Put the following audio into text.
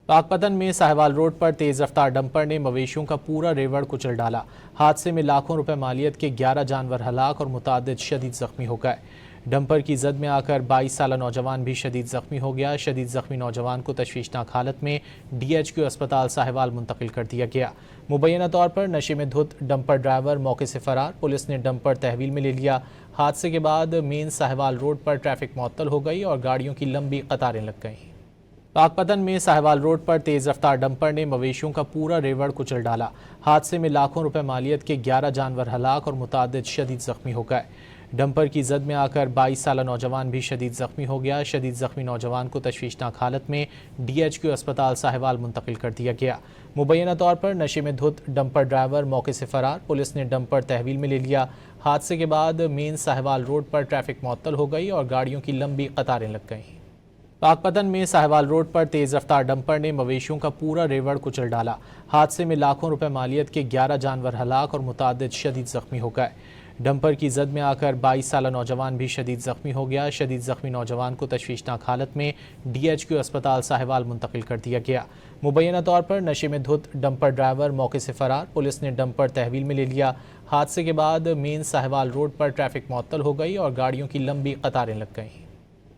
पाकपतन में साहिवाल रोड पर तेज रफ्तार डंपर ने मवेशियों का पूरा रेवड़ कुचल डाला। हादसे में लाखों रुपए मालियत के 11 जानवर हलाक और मुतादिद शदीद जख्मी हो गए। डंपर की जद में आकर 22 साला नौजवान भी शदीद जख्मी हो गया। शदीद जख्मी नौजवान को तशवीशनाक हालत में DHQ अस्पताल साहिवाल मुंतकिल कर दिया गया। मुबैना तौर पर नशे में धुत डंपर ड्राइवर मौके से फरार। पुलिस ने डंपर तहवील में ले लिया। हादसे के बाद मेन साहिवाल रोड पर ट्रैफिक मुअत्तल हो गई और गाड़ियों की लंबी कतारें लग गईं। पाकपतन में साहिवाल रोड पर तेज रफ्तार डंपर ने मवेशियों का पूरा रेवड़ कुचल डाला। हादसे में लाखों रुपए मालियत के 11 जानवर हलाक और मुतादिद शदीद जख्मी हो गए। डंपर की जद में आकर 22 साला नौजवान भी शदीद जख्मी हो गया। शदीद जख्मी नौजवान को तशवीशनाक हालत में DHQ अस्पताल साहिवाल मुंतकिल कर दिया गया। मुबैना तौर पर नशे में धुत डंपर ड्राइवर मौके से फरार। पुलिस ने डंपर तहवील में ले लिया। हादसे के बाद मेन साहिवाल रोड पर ट्रैफिक मुअत्तल हो गई और गाड़ियों की लंबी कतारें लग गईं। पाकपतन में साहिवाल रोड पर तेज रफ्तार डंपर ने मवेशियों का पूरा रेवड़ कुचल डाला। हादसे में लाखों रुपए मालियत के 11 जानवर हलाक और मुतादिद शदीद जख्मी हो गए। डंपर की जद में आकर 22 साला नौजवान भी शदीद जख्मी हो गया। शदीद जख्मी नौजवान को तशवीशनाक हालत में DHQ अस्पताल साहिवाल मुंतकिल कर दिया गया। मुबैना तौर पर नशे में धुत डंपर ड्राइवर मौके से फरार। पुलिस ने डंपर तहवील में ले लिया। हादसे के बाद मेन साहिवाल रोड पर ट्रैफिक मुअत्तल हो गई और गाड़ियों की लंबी कतारें लग गईं।